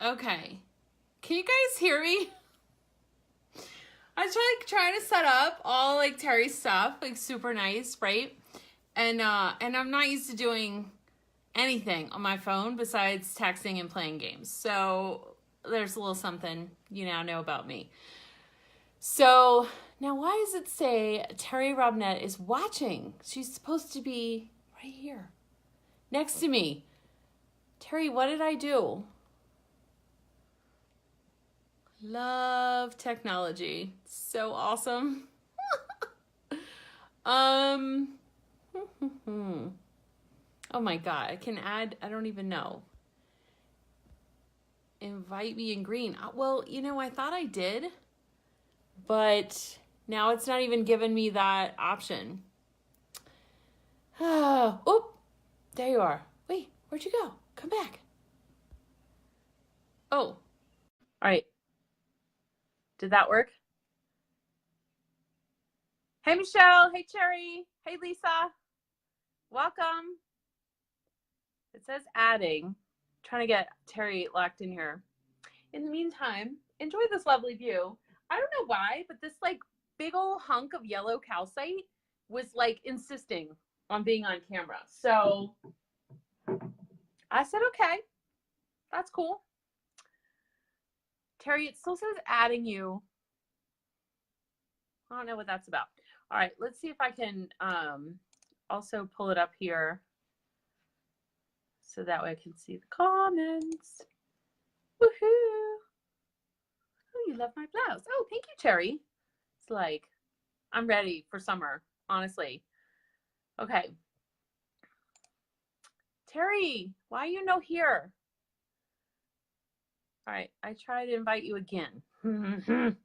Okay. Can you guys hear me? I was trying to set up all like Terry's stuff, like super nice, right? And I'm not used to doing anything on my phone besides texting and playing games. So there's a little something you now know about me. So now why does it say Terry Robnett is watching? She's supposed to be right here. Next to me. Terry, what did I do? Love technology. So awesome. um Oh my god, I can add, I don't even know. Invite me in green. Well, I thought I did, but now it's not even giving me that option. Oh, there you are. Wait, where'd you go? Come back. Oh, all right. Did that work? Hey, Michelle. Hey, Cherry. Hey, Lisa. Welcome. It says adding. Trying to get Terry locked in here. In the meantime, enjoy this lovely view. I don't know why, but this like big old hunk of yellow calcite was like insisting on being on camera. So I said, okay, that's cool. Terry, it still says adding you. I don't know what that's about. All right, let's see if I can also pull it up here so that way I can see the comments. Woohoo! Oh, you love my blouse. Oh, thank you, Terry. It's like, I'm ready for summer, honestly. Okay. Terry, why are you no here? All right, I try to invite you again. What are you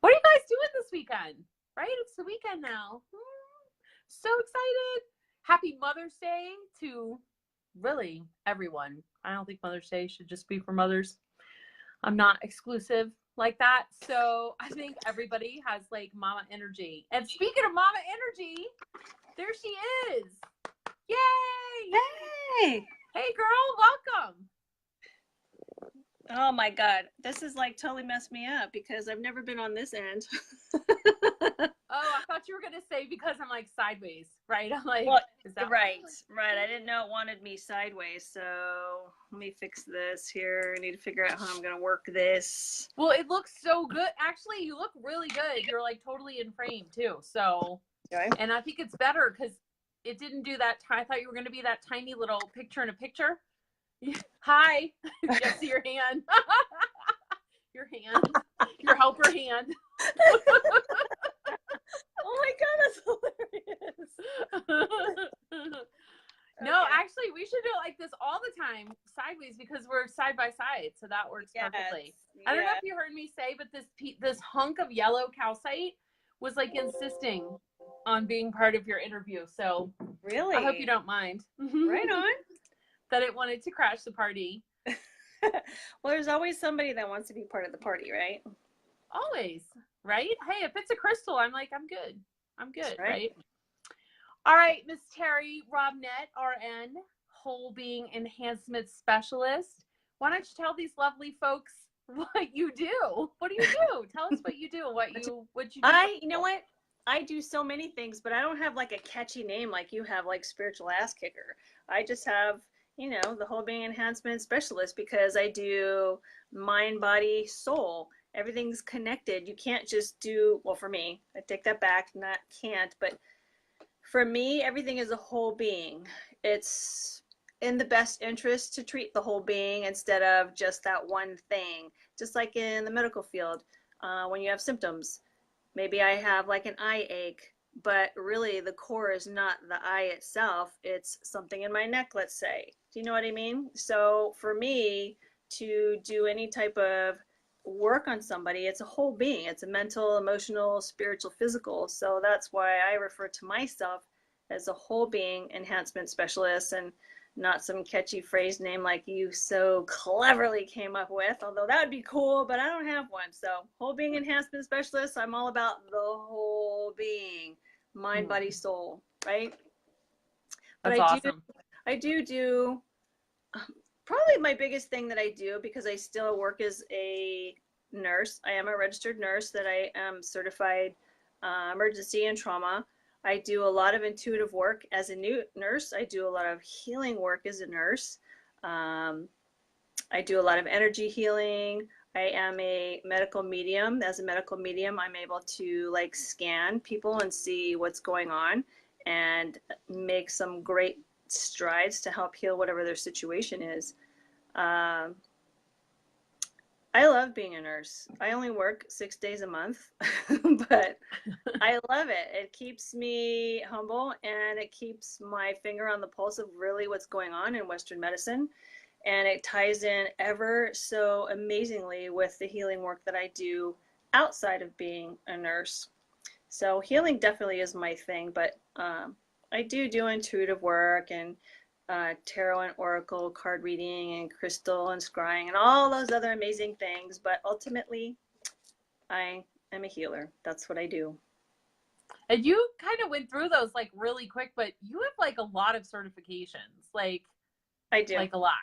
guys doing this weekend? Right? It's the weekend now. So excited. Happy Mother's Day to really everyone. I don't think Mother's Day should just be for mothers. I'm not exclusive like that. So I think everybody has like mama energy. And speaking of mama energy, there she is. Yay! Hey! Hey girl, welcome. Oh my God, this is like totally messed me up because I've never been on this end. Oh, I thought you were gonna say because I'm like sideways, right? I'm like, well, is that right? I didn't know it wanted me sideways, so let me fix this here. I need to figure out how I'm gonna work this. Well, it looks so good. Actually, you look really good. You're like totally in frame too. So, Okay. and I think it's better because it didn't do that. I thought you were gonna be that tiny little picture in a picture. Hi, just see your hand. Your hand, your helper hand. Oh my God, that's hilarious. No, actually, we should do it like this all the time, sideways, because we're side by side, so that works perfectly. I don't know if you heard me say, but this hunk of yellow calcite was like insisting on being part of your interview. So really, I hope you don't mind. Right on. That it wanted to crash the party. Well, there's always somebody that wants to be part of the party, right? Always, right? Hey, if it's a crystal, I'm like, I'm good. I'm good, right? All right, Miss Terry Robnett, RN, Whole Being Enhancement Specialist. Why don't you tell these lovely folks what you do? What do you do? Tell us what you do. What you do? You know what? I do so many things, but I don't have like a catchy name like you have, like spiritual ass kicker. I just have, the whole being enhancement specialist because I do mind, body, soul. Everything's connected. You can't just do, well, for me, I take that back, not can't, but for me, everything is a whole being. It's in the best interest to treat the whole being instead of just that one thing. Just like in the medical field, when you have symptoms, maybe I have like an eye ache, but really the core is not the eye itself. It's something in my neck, let's say. Do you know what I mean? So for me to do any type of work on somebody, it's a whole being. It's a mental, emotional, spiritual, physical. So that's why I refer to myself as a whole being enhancement specialist and not some catchy phrase name like you so cleverly came up with, although that would be cool, but I don't have one. So whole being enhancement specialist, I'm all about the whole being, mind, body, soul, right? But That's awesome. I do probably my biggest thing that I do, because I still work as a nurse. I am a registered nurse that I am certified emergency and trauma. I do a lot of intuitive work as a new nurse. I do a lot of healing work as a nurse. Um, I do a lot of energy healing. I am a medical medium. As a medical medium, I'm able to like scan people and see what's going on and make some great strides to help heal whatever their situation is. Um, I love being a nurse. I only work 6 days a month, but I love it. It keeps me humble and it keeps my finger on the pulse of really what's going on in Western medicine. And it ties in ever so amazingly with the healing work that I do outside of being a nurse. So healing definitely is my thing, but I do intuitive work and tarot and oracle card reading and crystal and scrying and all those other amazing things. But ultimately, I am a healer. That's what I do. And you kind of went through those like really quick, but you have like a lot of certifications, like I do. like a lot.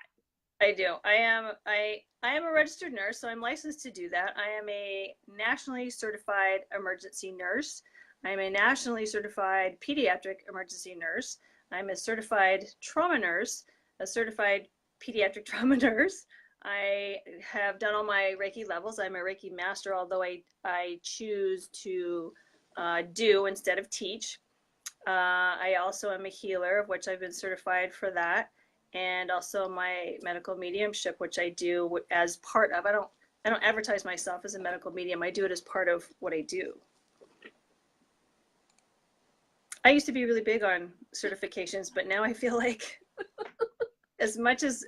I do. I am a registered nurse, so I'm licensed to do that. I am a nationally certified emergency nurse. I'm a nationally certified pediatric emergency nurse. I'm a certified trauma nurse, a certified pediatric trauma nurse. I have done all my Reiki levels. I'm a Reiki master, although I choose to do instead of teach. I also am a healer, of which I've been certified for that, and also my medical mediumship, which I do as part of. I don't advertise myself as a medical medium. I do it as part of what I do. I used to be really big on certifications, but now I feel like as much as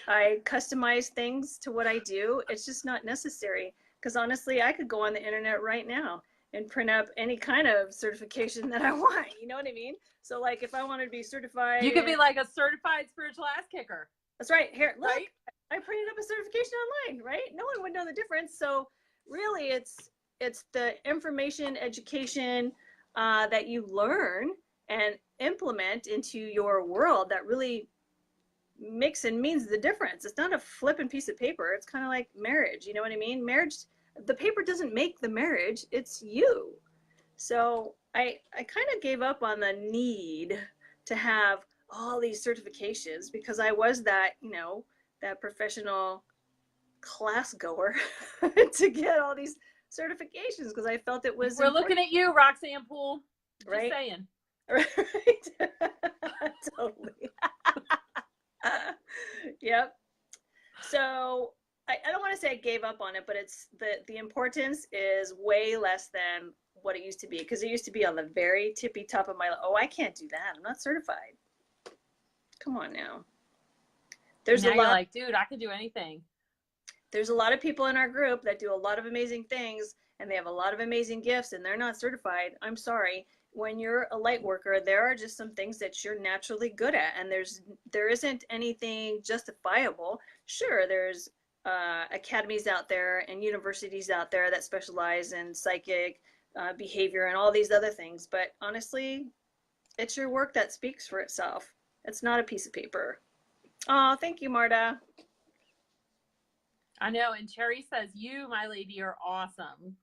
I customize things to what I do, it's just not necessary. Because honestly, I could go on the internet right now and print up any kind of certification that I want. You know what I mean? So like if I wanted to be certified. You could be like a certified spiritual ass kicker. That's right. Here, look, right? I printed up a certification online, right? No one would know the difference. So really it's the information, education that you learn and implement into your world that really makes and means the difference. It's not a flippant piece of paper. It's kind of like marriage. You know what I mean? Marriage, the paper doesn't make the marriage. It's you. So I kind of gave up on the need to have all these certifications because I was that, that professional class goer to get all these certifications because I felt it was We're looking at you, Roxanne Poole. Just right? saying. Right. Totally. Yep. So I don't want to say I gave up on it, but it's the importance is way less than what it used to be, because it used to be on the very tippy top of my, oh, I can't do that. I'm not certified. Come on now. There's now a lot. You're like, dude, I can do anything. There's a lot of people in our group that do a lot of amazing things and they have a lot of amazing gifts and they're not certified. I'm sorry. When you're a light worker, there are just some things that you're naturally good at, and there isn't anything justifiable. Sure, there's academies out there and universities out there that specialize in psychic behavior and all these other things, but honestly, it's your work that speaks for itself. It's not a piece of paper. Oh, thank you, Marta. I know, and Cherry says, you, my lady, are awesome.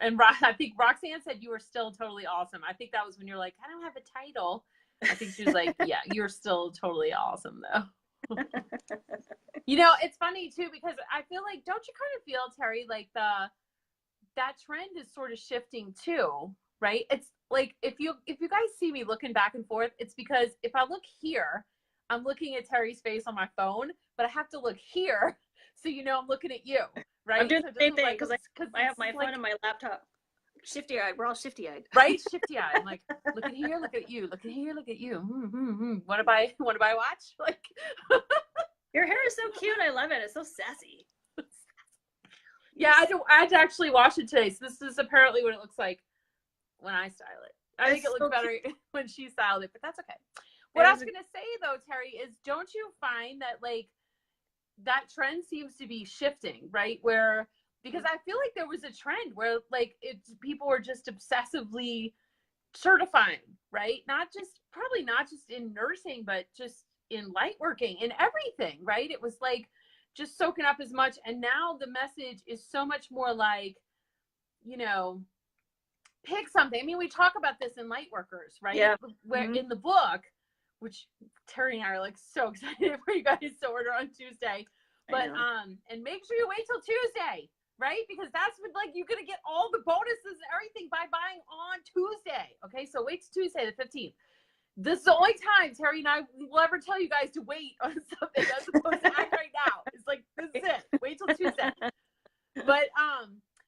And I think Roxanne said you were still totally awesome. I think that was when you're like, I don't have a title. I think she was like, yeah, you're still totally awesome, though. It's funny, too, because I feel like, don't you kind of feel, Terry, like that trend is sort of shifting, too, right? It's like, if you guys see me looking back and forth, it's because if I look here, I'm looking at Terry's face on my phone, but I have to look here so I'm looking at you. Right? I'm doing the same thing because I have my like, phone and my laptop. Shifty-eyed. We're all shifty-eyed. Right? Shifty-eyed. I'm like, look at here, look at you. Look at here, look at you. What do I watch? Like, your hair is so cute. I love it. It's so sassy. Yeah, I had to actually wash it today. So this is apparently what it looks like when I style it. I think it looks better when she styled it, but that's okay. What I was going to say, though, Terry, is don't you find that, like, that trend seems to be shifting, right? Because I feel like there was a trend where like people were just obsessively certifying, right? Probably not just in nursing, but just in light working, in everything, right? It was like just soaking up as much. And now the message is so much more like, you know, pick something. I mean, we talk about this in Lightworkers, right? Yeah. Where in the book, which Terry and I are like so excited for you guys to order on Tuesday. But and make sure you wait till Tuesday, right? Because that's when like you're gonna get all the bonuses and everything by buying on Tuesday. Okay, so wait till Tuesday the 15th. This is the only time Terry and I will ever tell you guys to wait on something as opposed to act right now. It's like this is it. Wait till Tuesday. But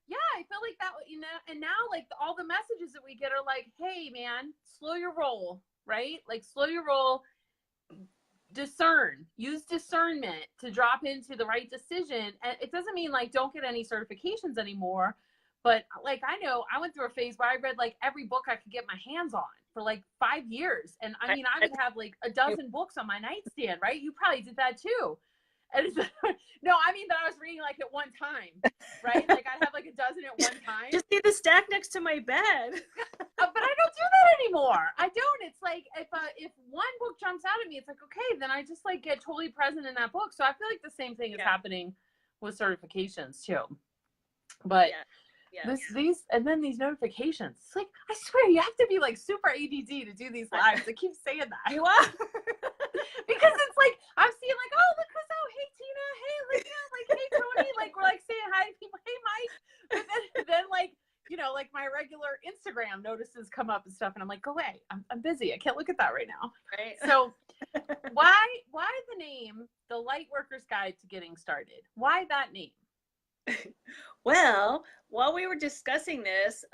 yeah, I feel like that, you know, and now like all the messages that we get are like, hey man, slow your roll, right? Like slow your roll, discern, use discernment to drop into the right decision. And it doesn't mean like don't get any certifications anymore. But like, I know I went through a phase where I read like every book I could get my hands on for like 5 years. And I mean, I would have like a dozen books on my nightstand, right? You probably did that too. And it's, no, I mean that I was reading like at one time, right? Like I'd have like a dozen at one time. Just see the stack next to my bed. But I don't do that anymore. I don't. It's like if one book jumps out at me, it's like, okay, then I just like get totally present in that book. So I feel like the same thing is happening with certifications too. But these and then these notifications. It's like, I swear you have to be like super ADD to do these lives. I keep saying that. You are. Because it's like I'm seeing like, oh look who's out, hey Tina, hey Lena, like hey Tony, like we're like saying hi to people, hey Mike. But then like, you know, like my regular Instagram notices come up and stuff, and I'm like, go away, I'm busy, I can't look at that right now. Right. So why the name, The Lightworkers Guide to Getting Started? Why that name? Well, while we were discussing this,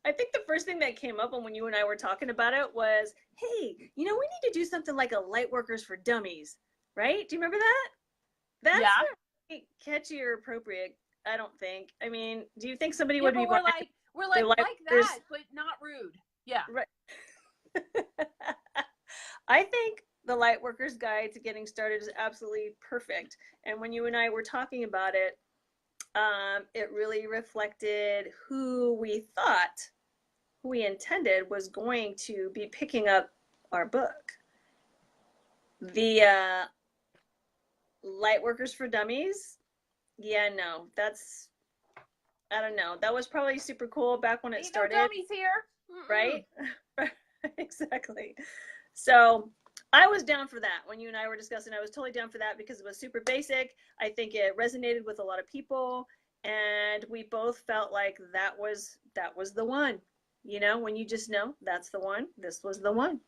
I think the first thing that came up when you and I were talking about it was, hey, you know, we need to do something like a Lightworkers for Dummies, right? Do you remember that? That's not really catchy or appropriate, I don't think. I mean, do you think somebody would be we're like that, but not rude. Yeah. Right. I think the Lightworkers Guide to Getting Started is absolutely perfect. And when you and I were talking about it, it really reflected who we intended was going to be picking up our book. The Lightworkers for Dummies, yeah, no, that's, I don't know. That was probably super cool back when it started. No dummies here. Right? Exactly. So I was down for that. When you and I were discussing, I was totally down for that because it was super basic. I think it resonated with a lot of people, and we both felt like that was the one. You know, when you just know that's the one, this was the one.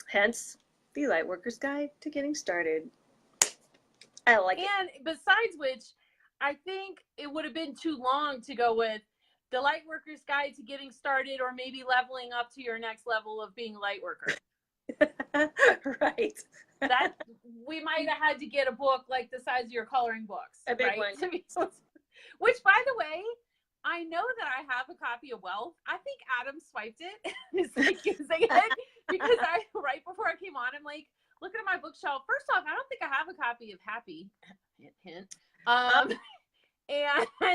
Hence, the Lightworkers Guide to Getting Started. I like it. And besides which, I think it would have been too long to go with the Lightworkers Guide to Getting Started, or maybe leveling up to your next level of being a Lightworker. Right. That we might have had to get a book like the size of your coloring books. A big one. Which, by the way, I know that I have a copy of Wealth. I think Adam swiped it. It's like using it because right before I came on, I'm like looking at my bookshelf. First off, I don't think I have a copy of Happy. Hint, hint. And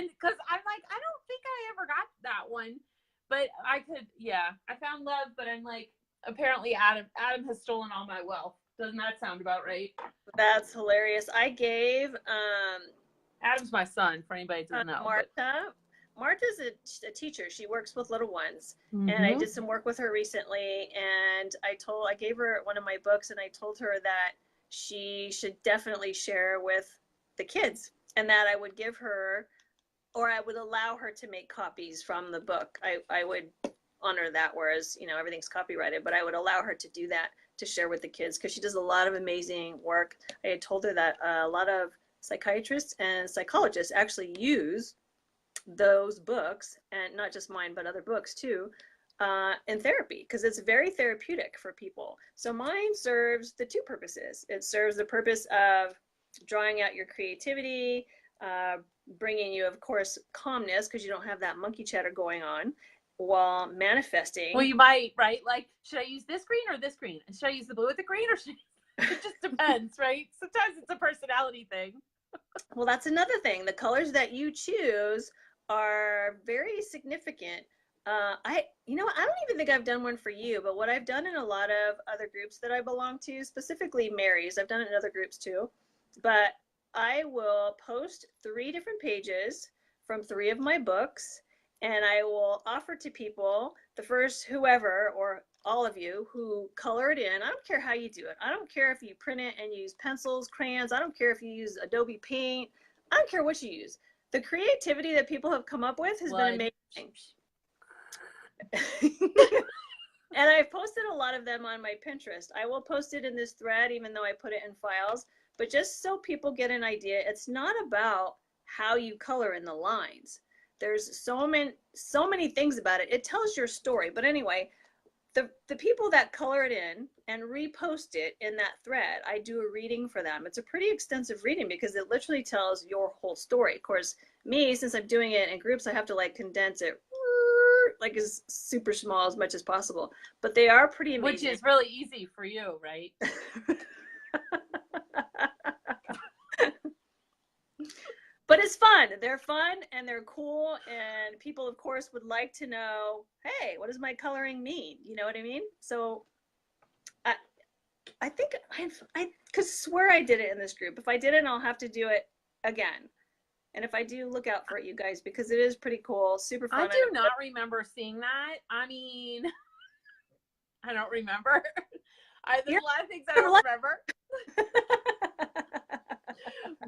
because I'm like, I don't think I ever got that one, but I could. Yeah, I found Love, but I'm like, apparently Adam has stolen all my wealth. Doesn't that sound about right? That's hilarious. I gave Adam's my son, for anybody who doesn't know. Marta's a teacher. She works with little ones. Mm-hmm. And I did some work with her recently, and I gave her one of my books, and I told her that she should definitely share with the kids, and that I would give her, or I would allow her to make copies from the book. I would honor that, whereas, you know, everything's copyrighted, but I would allow her to do that, to share with the kids, because she does a lot of amazing work. I had told her that a lot of psychiatrists and psychologists actually use those books, and not just mine, but other books too, in therapy, because it's very therapeutic for people. So mine serves the two purposes. It serves the purpose of drawing out your creativity, bringing you, of course, calmness, because you don't have that monkey chatter going on while manifesting. Well, you might, right? Like, should I use this green or this green? And should I use the blue with the green, or should it just depends, right? Sometimes it's a personality thing. Well, that's another thing. The colors that you choose are very significant You know, I don't even think I've done one for you, but what I've done in a lot of other groups that I belong to, specifically Mary's, I've done it in other groups too, but I will post 3 different pages from 3 of my books, and I will offer to people, the first whoever or all of you who color it in. I don't care how you do it. I don't care if you print it and use pencils, crayons. I don't care if you use Adobe Paint. I don't care what you use. The creativity that people have come up with has been amazing. And I've posted a lot of them on my Pinterest. I will post it in this thread, even though I put it in files, but just so people get an idea, it's not about how you color in the lines. There's so many things about it. It tells your story. But anyway, the people that color it in and repost it in that thread, I do a reading for them. It's a pretty extensive reading because it literally tells your whole story. Of course, me, since I'm doing it in groups, I have to like condense it like as super small as much as possible, but they are pretty amazing. Which is really easy for you, right? But it's fun. They're fun and they're cool, and people of course would like to know, hey, what does my coloring mean? You know what I mean? So I think I could swear I did it in this group. If I didn't, I'll have to do it again. And if I do, look out for it, you guys, because it is pretty cool, super fun. I do not remember seeing that. I mean, I don't remember. There's a lot of things I don't remember.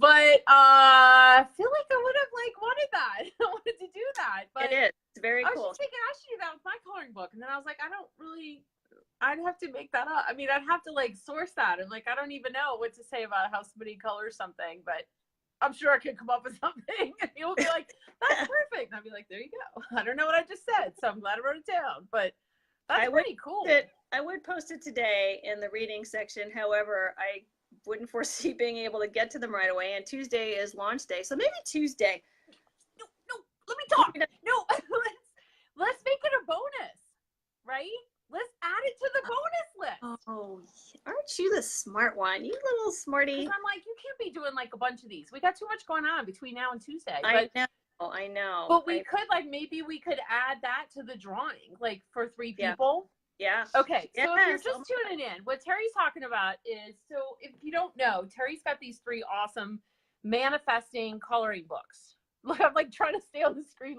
But I feel like I would have wanted that. I wanted to do that. But it is. It's very cool. I was just thinking I should do that with my coloring book. And then I was like, I'd have to make that up. I mean, I'd have to source that. And I don't even know what to say about how somebody colors something, but I'm sure I could come up with something. And you'll be like, that's perfect. And I'll be like, there you go. I don't know what I just said, so I'm glad I wrote it down. But that's pretty cool. I would post it today in the reading section. However, I wouldn't foresee being able to get to them right away. And Tuesday is launch day. So maybe Tuesday. No, let me talk. No, let's make it a bonus, right? Let's add it to the bonus list. Oh, aren't you the smart one? You little smarty. I'm like, you can't be doing a bunch of these. We got too much going on between now and Tuesday. I know. But we could maybe we could add that to the drawing, for 3 people. Yeah. Okay. So if you're just tuning in, what Terry's talking about is, so if you don't know, Terry's got these 3 awesome manifesting coloring books. Look, I'm trying to stay on the screen.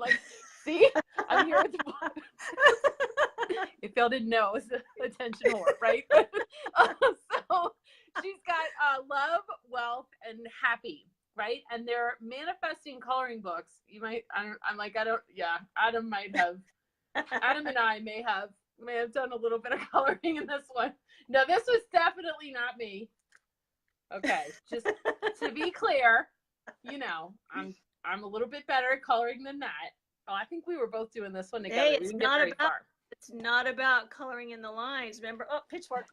See, I'm here with the book. If y'all didn't know, it's attention whore, right? So she's got love, wealth, and happy, right? And they're manifesting coloring books. Adam and I may have done a little bit of coloring in this one. No, this was definitely not me. Okay, just to be clear, I'm a little bit better at coloring than that. Oh, I think we were both doing this one together. Hey, it's not about coloring in the lines. Remember? Oh, pitchfork.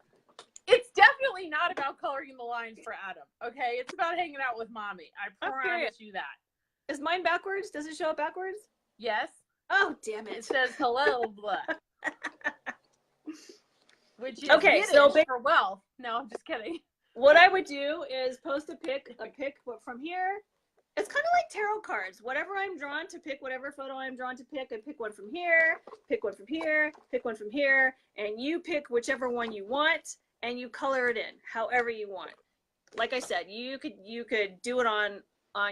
It's definitely not about coloring in the lines for Adam. Okay, it's about hanging out with mommy. I promise you that. Is mine backwards? Does it show up backwards? Yes. Oh, damn it! It says hello, blah. Which is Yiddish for wealth. No, I'm just kidding. What I would do is post a pic from here. It's kind of like tarot cards. Whatever I'm drawn to, pick whatever photo I'm drawn to pick. I pick one from here, pick one from here, pick one from here, and you pick whichever one you want, and you color it in however you want. Like I said, you could do it on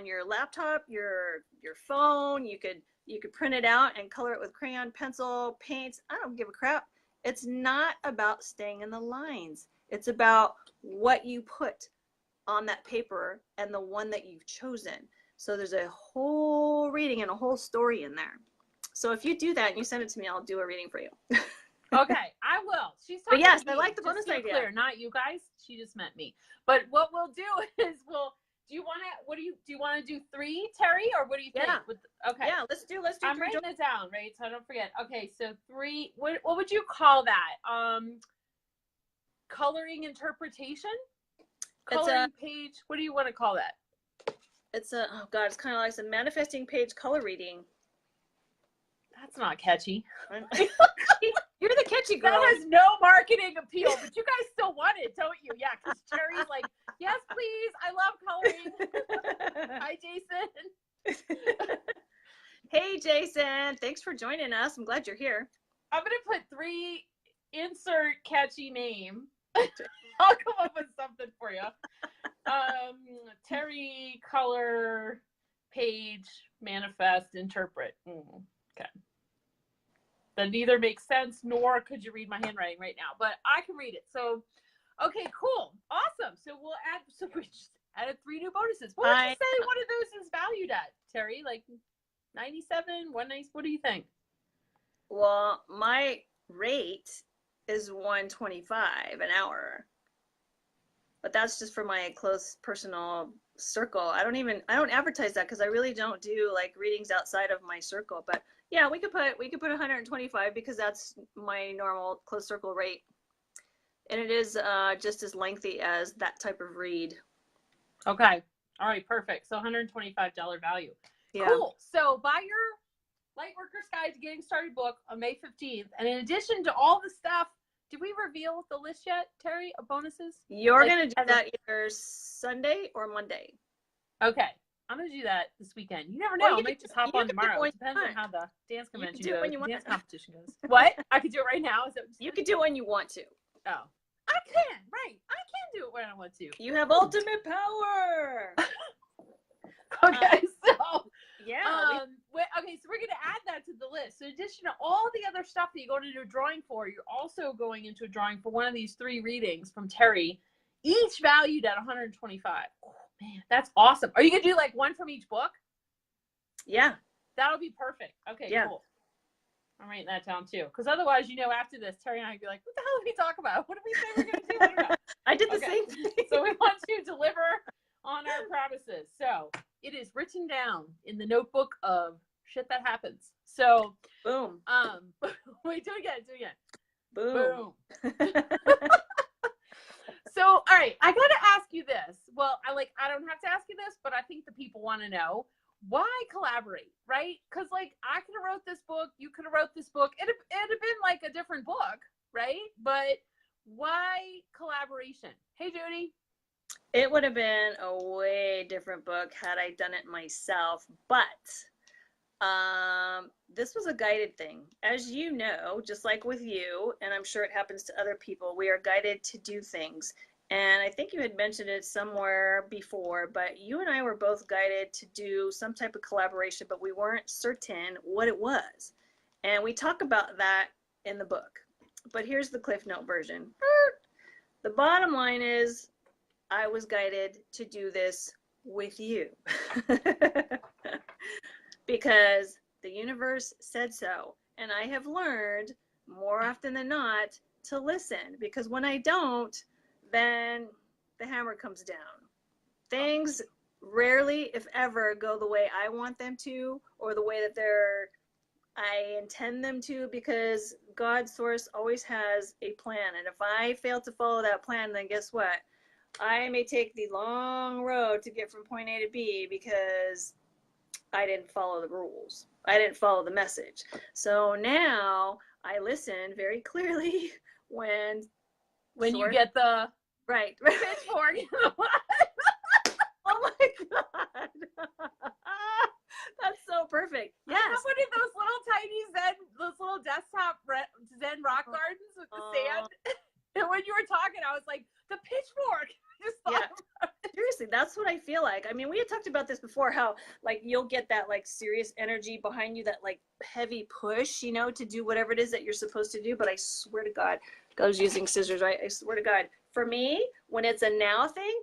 your laptop, your phone. You could print it out and color it with crayon, pencil, paints. I don't give a crap. It's not about staying in the lines. It's about what you put on that paper and the one that you've chosen. So there's a whole reading and a whole story in there. So if you do that and you send it to me, I'll do a reading for you. Okay, I will. She's talking. But yes, to me. I like the bonus idea. Clear, not you guys. She just meant me. But what we'll do is do you want to do 3, Terry, or what do you think? Yeah. Okay. Yeah, let's do. I'm writing it down, right, so I don't forget. Okay, so 3. What would you call that? Coloring interpretation. Coloring page. What do you want to call that? It's it's kind of like a manifesting page color reading. That's not catchy. You're the catchy girl. That has no marketing appeal, but you guys still want it, don't you? Yeah, because Terry's like, yes, please. I love coloring. Hi, Jason. Hey, Jason. Thanks for joining us. I'm glad you're here. I'm going to put 3 insert catchy name. I'll come up with something for you. Terry, color, page, manifest, interpret. Okay. That neither makes sense, nor could you read my handwriting right now, but I can read it. So, okay, cool. Awesome. So we'll add, so we just added 3 new bonuses. What would you say one of those is valued at, Terry? Like 97, 190, what do you think? Well, my rate is $125 an hour. But that's just for my close personal circle. I don't advertise that because I really don't do like readings outside of my circle. But yeah, we could put 125 because that's my normal close circle rate. And it is just as lengthy as that type of read. Okay. All right, perfect. So $125 value. Yeah. Cool. So buy your Lightworkers Guide to Getting Started book on May 15th. And in addition to all the stuff, did we reveal the list yet, Terry, of bonuses? You're going to do that either Sunday or Monday. Okay. I'm going to do that this weekend. You never know. I might just hop on tomorrow. It depends on how the dance convention goes. Dance competition goes. What? I could do it right now? Is that what you could do it when you want to. Oh. I can. Right. I can do it when I want to. You have ultimate power. Okay. So. Yeah. Okay, so we're going to add that to the list. So in addition to all the other stuff that you go into a drawing for, you're also going into a drawing for one of these 3 readings from Terry, each valued at $125. Oh, man, that's awesome. Are you going to do like one from each book? Yeah. That'll be perfect. Okay, yeah. Cool. I'm writing that down too. Because otherwise, after this, Terry and I would be like, what the hell did we talk about? What did we say we're going to do? I don't know. I did the same thing. So we want to deliver on our promises. So it is written down in the notebook of shit that happens. So boom. Wait, do it again. Boom. So, all right, I gotta ask you this. Well, I don't have to ask you this, but I think the people want to know why collaborate, right? Because I could have wrote this book, you could have wrote this book. It'd have been like a different book, right? But why collaboration? Hey, Judy. It would have been a way different book had I done it myself, but this was a guided thing. As you know, just like with you, and I'm sure it happens to other people, we are guided to do things. And I think you had mentioned it somewhere before, but you and I were both guided to do some type of collaboration, but we weren't certain what it was. And we talk about that in the book. But here's the Cliff Note version. The bottom line is, I was guided to do this with you because the universe said so. And I have learned more often than not to listen, because when I don't, then the hammer comes down. Things rarely, if ever, go the way I want them to, or the way that I intend them to, because God's source always has a plan. And if I fail to follow that plan, then guess what? I may take the long road to get from point A to B because I didn't follow the rules. I didn't follow the message. So now I listen very clearly when you get the right pitchfork. Oh my God. That's so perfect. Yes. I have one of those little tiny those little desktop Zen rock gardens with the sand. And when you were talking, I was like, the pitchfork. Yeah. Seriously, that's what I feel like. I mean, we had talked about this before, how you'll get that serious energy behind you, that heavy push, to do whatever it is that you're supposed to do. But I swear to God, I was using scissors, right? I swear to God, for me, when it's a now thing,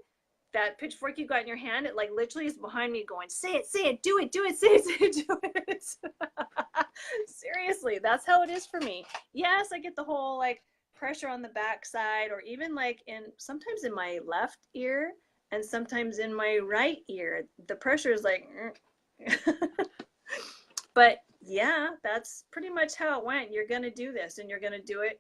that pitchfork you got in your hand, it literally is behind me going, say it, do it, say it, do it. Seriously, that's how it is for me. Yes, I get the whole pressure on the backside, or even sometimes in my left ear and sometimes in my right ear, the pressure is but yeah, that's pretty much how it went. You're going to do this, and you're going to do it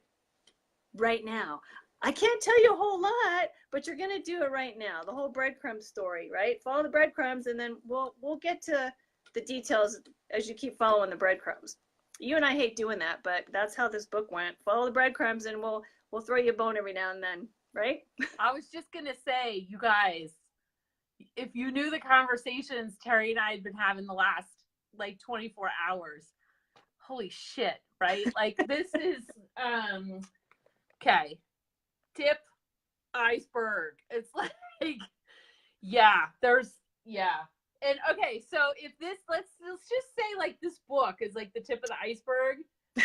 right now. I can't tell you a whole lot, but you're going to do it right now. The whole breadcrumb story, right? Follow the breadcrumbs, and then we'll get to the details as you keep following the breadcrumbs. You and I hate doing that, but that's how this book went. Follow the breadcrumbs, and we'll throw you a bone every now and then, right? I was just going to say, you guys, if you knew the conversations Terry and I had been having the last like 24 hours. Holy shit, right? Like this is okay. Tip iceberg. It's like yeah, And okay, so if this let's just say like this book is like the tip of the iceberg,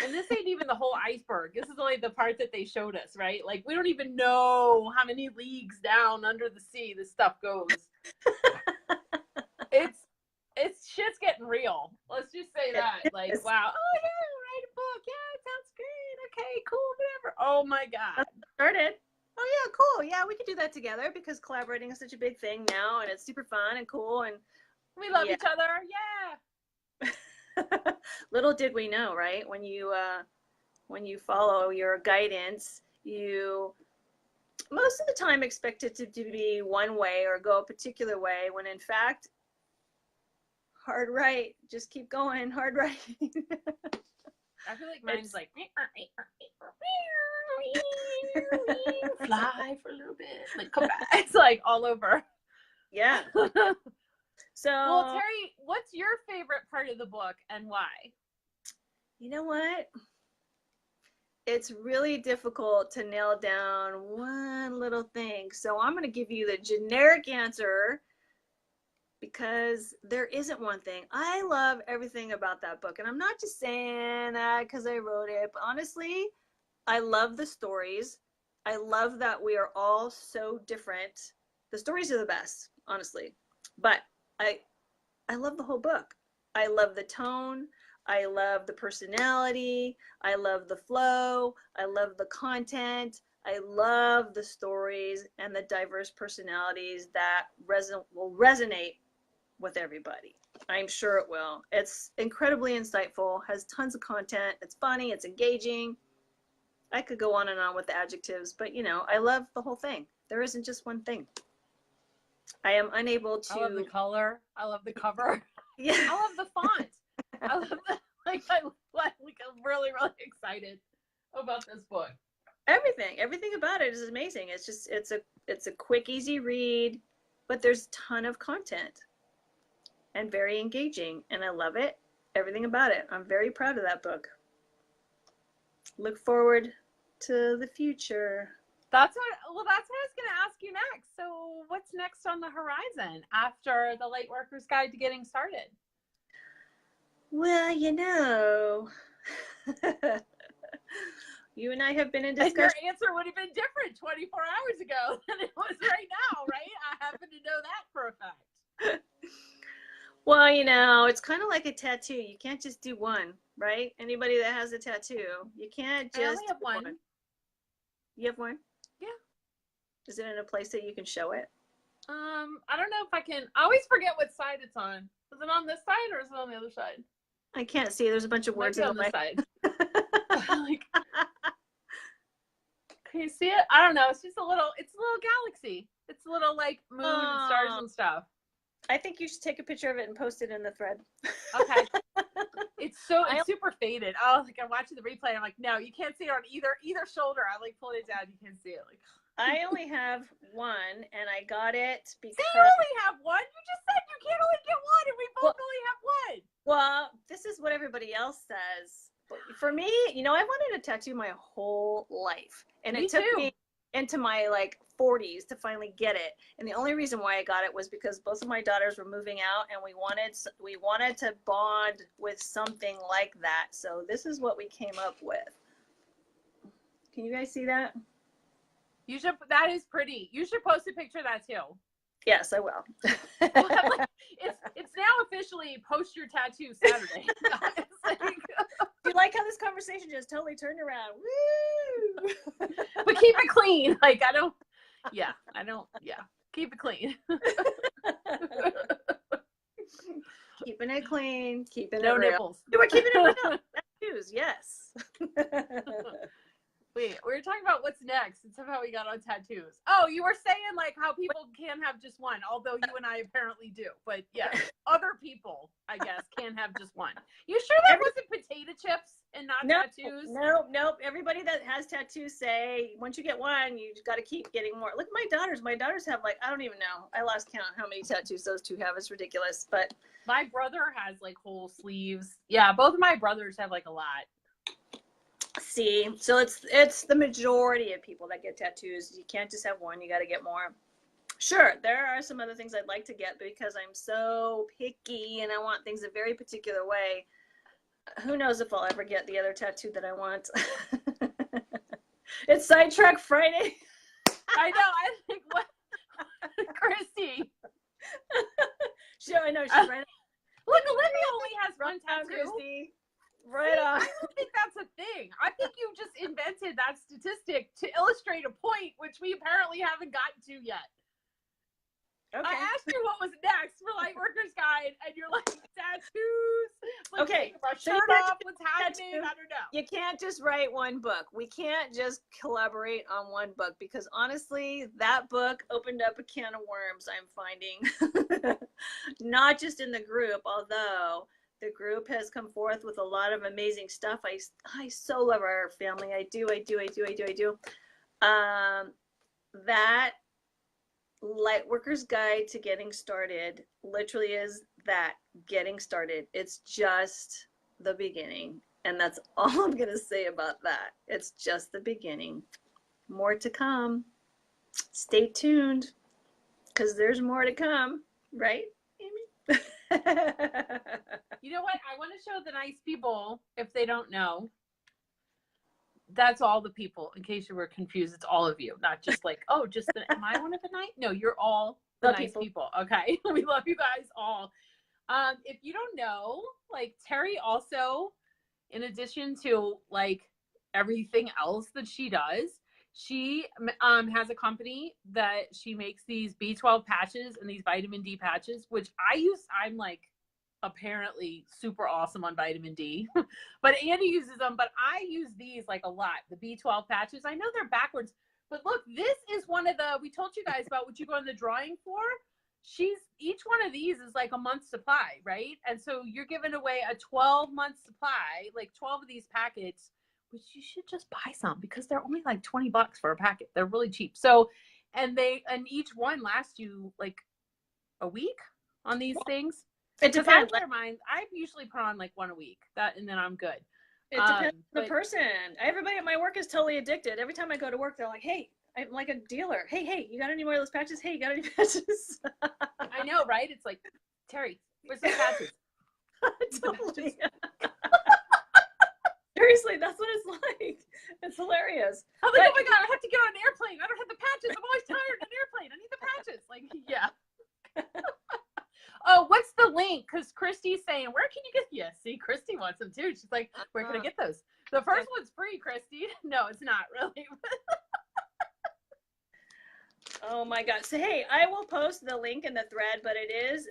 and this ain't even the whole iceberg. This is only the part that they showed us, right? Like we don't even know how many leagues down under the sea this stuff goes. It's shit's getting real. Let's just say that. Like, wow. Oh yeah, write a book. Yeah, it sounds great. Okay, cool, whatever. Oh my God. Started. Oh yeah, cool. Yeah, we could do that together because collaborating is such a big thing now, and it's super fun and cool, and we love each other. Yeah. Little did we know, right? When you follow your guidance, you most of the time expect it to be one way or go a particular way, when in fact, hard right. Just keep going, hard right. I feel like mine's like fly for a little bit, like come back. It's like all over. Yeah. So, well, Terry, what's your favorite part of the book and why? You know what? It's really difficult to nail down one little thing. So I'm going to give you the generic answer because there isn't one thing. I love everything about that book. And I'm not just saying that because I wrote it, but honestly, I love the stories. I love that we are all so different. The stories are the best, honestly. But I love the whole book. I love the tone. I love the personality. I love the flow. I love the content. I love the stories and the diverse personalities that will resonate with everybody. I'm sure it will. It's incredibly insightful, has tons of content. It's funny. It's engaging. I could go on and on with the adjectives, but I love the whole thing. There isn't just one thing. I am unable to. I love the color. I love the cover. Yeah. I love the font. I love the I'm really, really excited about this book. Everything about it is amazing. It's a quick, easy read, but there's a ton of content and very engaging, and I love it. Everything about it. I'm very proud of that book. Look forward to the future. That's what I was going to ask you next. So what's next on the horizon after the Lightworkers Guide to Getting Started? Well, you and I have been in discussion. And your answer would have been different 24 hours ago than it was right now, right? I happen to know that for a fact. Well, it's kind of like a tattoo. You can't just do one, right? Anybody that has a tattoo, you can't just. I only have one. You have one? Yeah. Is it in a place that you can show it? I don't know if I can. I always forget what side it's on. Is it on this side or is it on the other side? I can't see. There's a bunch of words on the side. Can you see it? I don't know. It's a little galaxy. It's a little like moon and stars and stuff. I think you should take a picture of it and post it in the thread. Okay. It's super faded. Oh, like I'm watching the replay. I'm like, no, you can't see it on either shoulder. I pulled it down. You can't see it. I only have one, and I got it because. You only have one? You just said you can't only get one, and we both only have one. Well, this is what everybody else says. But for me, I wanted a tattoo my whole life, and it took me into my 40s to finally get it. And the only reason why I got it was because both of my daughters were moving out, and we wanted to bond with something like that. So this is what we came up with. Can you guys see that? You should. That is pretty. You should post a picture of that too. Yes, I will. It's now officially post your tattoo Saturday. Do you like how this conversation just totally turned around? Woo! But keep it clean. Keep it clean. Keeping it clean. Keeping no it nipples. We're keeping it real. Tattoos, yes. wait. We were talking about what's next, and somehow we got on tattoos. Oh, you were saying like how people can have just one, although you and I apparently do. But yeah, other people, I guess, can have just one. You sure that wasn't potato chips and not tattoos? Nope. Everybody that has tattoos say once you get one, you got to keep getting more. Look, my daughters. My daughters have like, I don't even know. I lost count how many tattoos those two have. It's ridiculous. But my brother has like whole sleeves. Yeah, both of my brothers have like a lot. See, so it's the majority of people that get tattoos. You can't just have one. You got to get more. Sure, there are some other things I'd like to get because I'm so picky and I want things a very particular way. Who knows if I'll ever get the other tattoo that I want. It's Sidetrack Friday. I know. I think what Christy. I know she's right. Look, Olivia only has one tattoo. Christy. Right on. I don't think that's a thing. I think you just invented that statistic to illustrate a point, which we apparently haven't gotten to yet. Okay. I asked you what was next for Lightworkers Guide, and you're like, tattoos. Like, okay. So shirt off, what's happening? I don't know. You can't just write one book. We can't just collaborate on one book because honestly, that book opened up a can of worms, I'm finding. Not just in the group, although the group has come forth with a lot of amazing stuff. I so love our family. I do. That Lightworkers Guide to Getting Started literally is that, getting started. It's just the beginning. And that's all I'm going to say about that. It's just the beginning. More to come. Stay tuned because there's more to come. Right, Amy? You know what? I want to show the nice people, if they don't know. That's all the people, in case you were confused. It's all of you, not just like, oh, just am I one of the nice? No, you're all the nice people. Okay. We love you guys all. If you don't know, like Terry also, in addition to like everything else that she does, she has a company that she makes these B12 patches and these vitamin D patches, which I use. I'm like apparently super awesome on vitamin D, but Andy uses them, but I use these like a lot. The B12 patches, I know they're backwards, but look, this is one of the, we told you guys about what you go in the drawing for. Each one of these is like a month's supply, right? And so you're giving away a 12-month supply, like 12 of these packets, which you should just buy some because they're only like $20 for a packet. They're really cheap. So, and each one lasts you like a week on these things. It depends. I usually put on like one a week, and then I'm good. It depends on the person. Everybody at my work is totally addicted. Every time I go to work, they're like, hey, I'm like a dealer. Hey, you got any more of those patches? Hey, you got any patches? I know, right? It's like, Terry, where's the patches? Totally. Seriously, that's what it's like. It's hilarious. I'm like, oh my God, I have to get on an airplane. I don't have the patches. I'm always tired on an airplane. I need the patches. Like, yeah. Oh, what's the link? Because Christy's saying, where can you get? Yeah, see, Christy wants them too. She's like, where can I get those? The first one's free, Christy. No, it's not really. Oh my God. So, hey, I will post the link in the thread, but it is,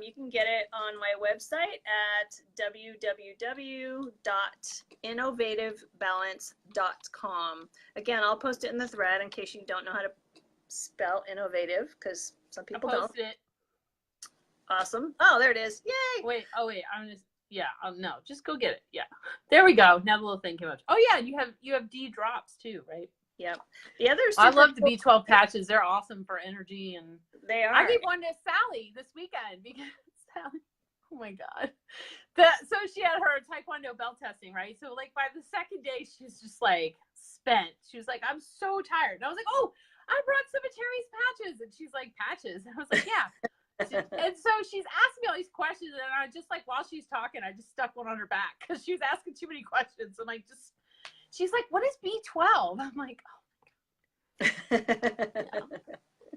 you can get it on my website at www.innovativebalance.com. Again, I'll post it in the thread in case you don't know how to spell innovative, because some people don't. It. Awesome. Oh, there it is. Yay. Wait. I'm just, yeah. No, just go get it. Yeah. There we go. Now the little thing came up. Oh yeah. You have D drops too, right? Yep. The others. I love the B12 patches. They're awesome for energy, and they are. I gave one to Sally this weekend because Sally. Oh my God. So she had her Taekwondo belt testing, right? So like by the second day, she's just like spent. She was like, I'm so tired. And I was like, oh, I brought some of Terry's patches, and she's like, patches. And I was like, yeah. And so she's asking me all these questions, and I just like, while she's talking, I just stuck one on her back because she was asking too many questions. I'm like, she's like, what is B12? I'm like, oh my God. Yeah.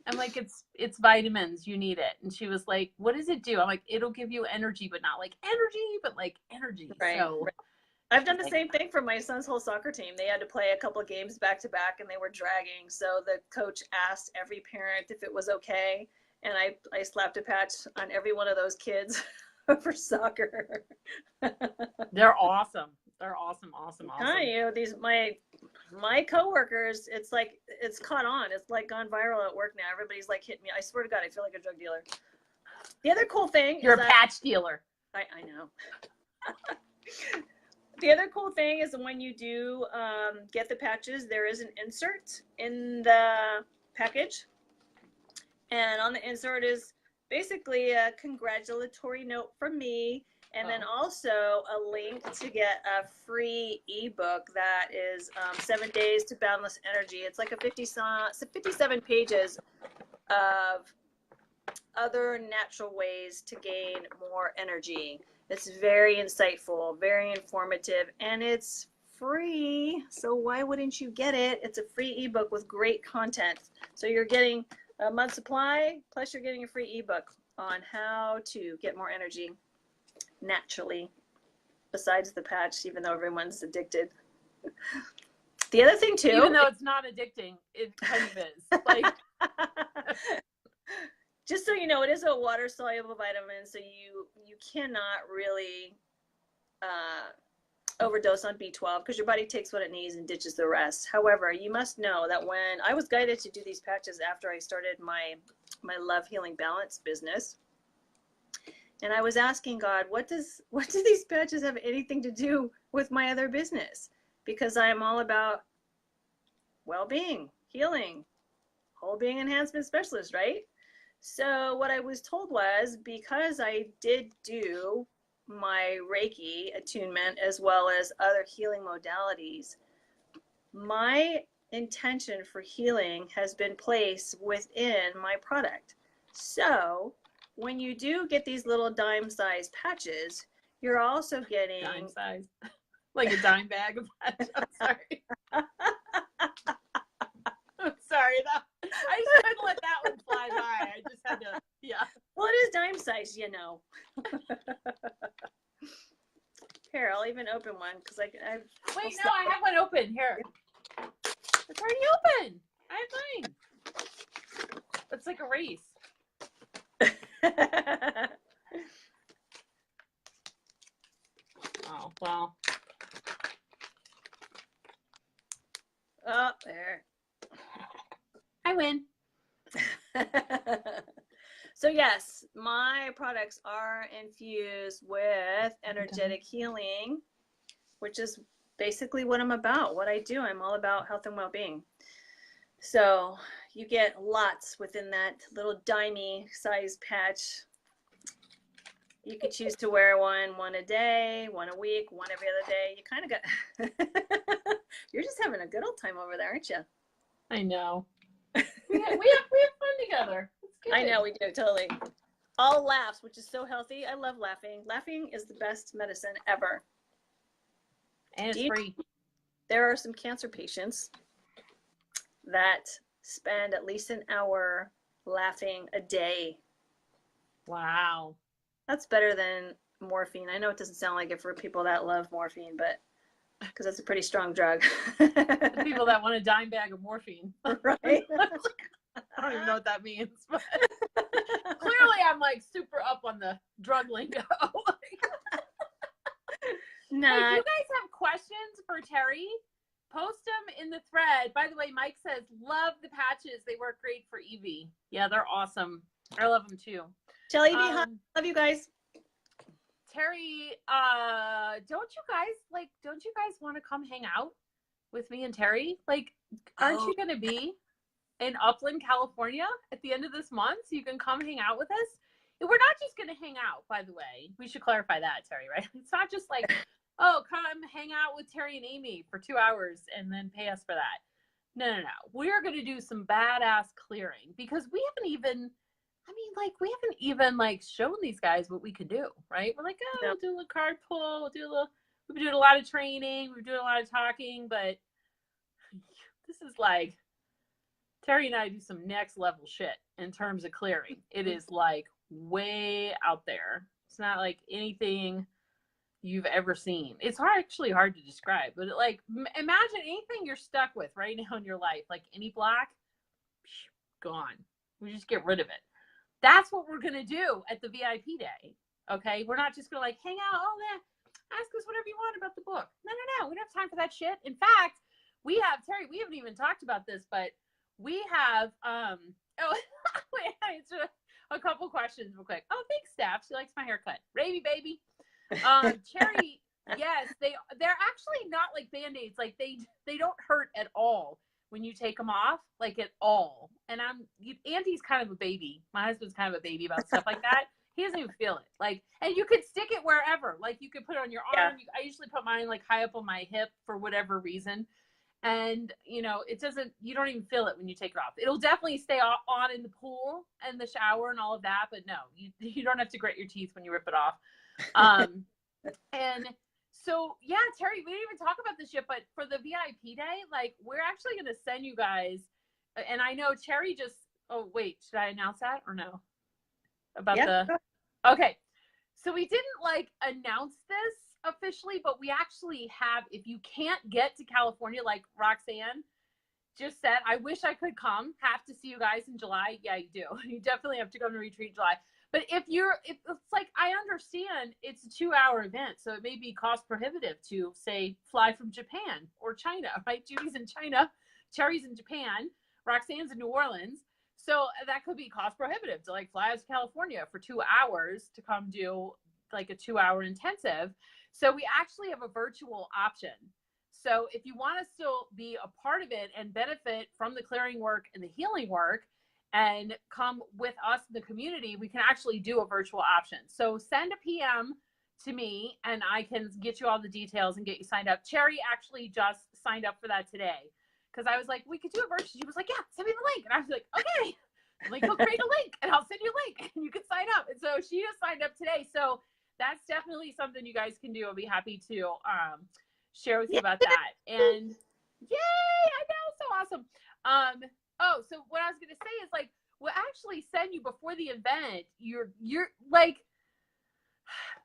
I'm like, it's vitamins, you need it. And she was like, what does it do? I'm like, it'll give you energy, but not like energy, but like energy. Right. So I've done the same thing for my son's whole soccer team. They had to play a couple of games back to back, and they were dragging. So the coach asked every parent if it was okay. And I slapped a patch on every one of those kids for soccer. They're awesome. They're awesome, awesome, awesome. Telling you, these my coworkers, it's like it's caught on. It's like gone viral at work now. Everybody's like hitting me. I swear to God, I feel like a drug dealer. The other cool thing You're is a patch dealer. I know. The other cool thing is when you do get the patches, there is an insert in the package. And on the insert is basically a congratulatory note from me. And then also a link to get a free ebook that is 7 Days to Boundless Energy. It's like 57 pages of other natural ways to gain more energy. It's very insightful, very informative, and it's free. So why wouldn't you get it? It's a free ebook with great content. So you're getting a month supply, plus you're getting a free ebook on how to get more energy naturally, besides the patch, even though everyone's addicted. The other thing too, even though it's not addicting, it kind of is. Like, just so you know, it is a water soluble vitamin, so you cannot really overdose on B12 because your body takes what it needs and ditches the rest. However, you must know that when I was guided to do these patches after I started my Love Healing Balance business, and I was asking God, what do these patches have anything to do with my other business? Because I am all about well-being, healing, whole being enhancement specialist, right? So what I was told was, because I did do my Reiki attunement as well as other healing modalities, my intention for healing has been placed within my product. So when you do get these little dime-sized patches, you're also getting... Dime size. Like a dime bag of patches. I'm sorry. I'm sorry. I just couldn't let that one fly by. I just had to, yeah. Well, it is dime size, you know. Here, I'll even open one because Wait, no, I have one open. Here. It's already open. I have mine. It's like a race. Oh, well. Oh, there. I win. So yes, my products are infused with energetic healing, which is basically what I'm about, what I do. I'm all about health and well-being. So you get lots within that little dimey size patch. You could choose to wear one a day, one a week, one every other day. You kind of got, you're just having a good old time over there, aren't you? I know. We have fun together. It's good. I know we do, totally. All laughs, which is so healthy. I love laughing. Laughing is the best medicine ever. And it's free. There are some cancer patients that spend at least an hour laughing a day. Wow. That's better than morphine. I know it doesn't sound like it for people that love morphine, but because that's a pretty strong drug. The people that want a dime bag of morphine. Right? I don't even know what that means. But clearly, I'm like super up on the drug lingo. Nah. Hey, if you guys have questions for Terry, post them in the thread. By the way, Mike says, love the patches. They work great for Evie. Yeah, they're awesome. I love them too. Shelly B, hi. Love you guys. Terry, don't you guys want to come hang out with me and Terry? Like, aren't you going to be in Upland, California at the end of this month? So you can come hang out with us. And we're not just going to hang out, by the way. We should clarify that, Terry, right? It's not just like, oh, come hang out with Terry and Amy for 2 hours and then pay us for that. No. We're going to do some badass clearing because we haven't even shown these guys what we can do, right? We're like, oh, we'll do a little card pull, we've been doing a lot of training, we're doing a lot of talking, but this is like, Terry and I do some next level shit in terms of clearing. It is like way out there. It's not like anything you've ever seen. It's actually hard to describe, but like, imagine anything you're stuck with right now in your life, like any block, gone. We just get rid of it. That's what we're going to do at the VIP day. Okay. We're not just going to like hang out. Oh, man, I ask us whatever you want about the book. No. We don't have time for that shit. In fact, Terry, we haven't even talked about this, but we have, wait, I answered a couple questions real quick. Oh, thanks, Steph. She likes my haircut. Raby baby. Cherry, yes, they're actually not like Band-Aids. Like they don't hurt at all when you take them off, like at all. And Andy's kind of a baby. My husband's kind of a baby about stuff like that. He doesn't even feel it. Like, and you could stick it wherever. Like you could put it on your arm. Yeah. I usually put mine like high up on my hip for whatever reason. And you don't even feel it when you take it off. It'll definitely stay on in the pool and the shower and all of that. But no, you don't have to grit your teeth when you rip it off. And so, yeah, Terry, we didn't even talk about this yet, but for the VIP day, like we're actually going to send you guys. And I know Cherry oh, wait, should I announce that or no? Okay. So we didn't like announce this officially, but we actually have, if you can't get to California, like Roxanne just said, I wish I could come, have to see you guys in July. Yeah, you do. You definitely have to come to retreat in July. But it's like, I understand it's a 2-hour event, so it may be cost prohibitive to say fly from Japan or China, right? Judy's in China, Cherry's in Japan, Roxanne's in New Orleans. So that could be cost prohibitive to like fly out to California for 2 hours to come do like a 2-hour intensive. So we actually have a virtual option. So if you want to still be a part of it and benefit from the clearing work and the healing work and come with us in the community, we can actually do a virtual option. So send a PM to me and I can get you all the details and get you signed up. Cherry actually just signed up for that today because I was like, we could do a virtual. She was like, yeah, send me the link. And I was like, okay, like, go create a link and I'll send you a link and you can sign up. And so she just signed up today. So that's definitely something you guys can do. I'll be happy to share with you about that. And yay, I know, so awesome. So what I was gonna say is like we'll actually send you before the event. You're like,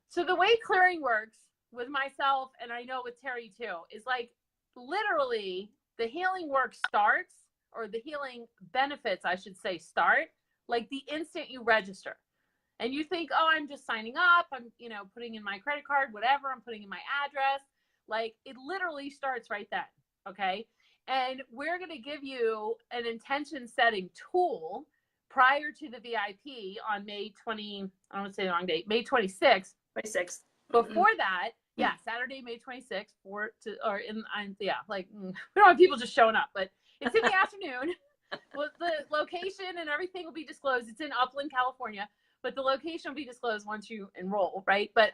so the way clearing works with myself, and I know with Terry too, is like literally the healing work starts, or the healing benefits, I should say, start like the instant you register. And you think, oh, I'm just signing up. I'm, putting in my credit card, whatever. I'm putting in my address. Like it literally starts right then. Okay. And we're going to give you an intention setting tool prior to the VIP on May 20, I don't want to say the wrong date, May 26th. 26th. Before that, yeah, Saturday, May 26th, we don't want people just showing up, but it's in the afternoon. Well, the location and everything will be disclosed. It's in Upland, California. But the location will be disclosed once you enroll, right? But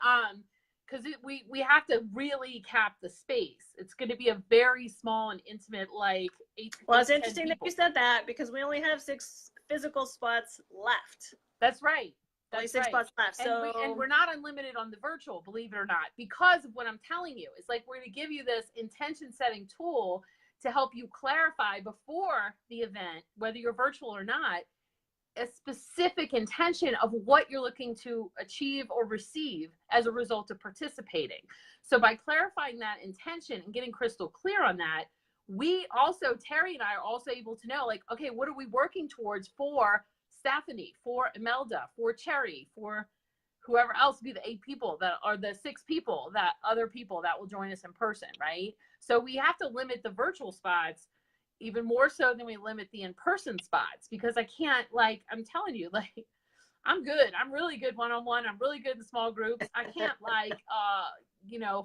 because we have to really cap the space. It's going to be a very small and intimate, like 8. Well, it's interesting that you said that because we only have 6 physical spots left. That's right. Only 6 spots left. So and we're not unlimited on the virtual, believe it or not, because of what I'm telling you. It's like we're going to give you this intention setting tool to help you clarify before the event, whether you're virtual or not, a specific intention of what you're looking to achieve or receive as a result of participating. So by clarifying that intention and getting crystal clear on that, Terry and I are also able to know, like, okay, what are we working towards for Stephanie, for Imelda, for Cherry, for whoever else be the 8 people that are the 6 people, that other people that will join us in person, right? So we have to limit the virtual spots even more so than we limit the in-person spots, because I can't, like, I'm telling you, like, I'm good. I'm really good one-on-one. I'm really good in small groups. I can't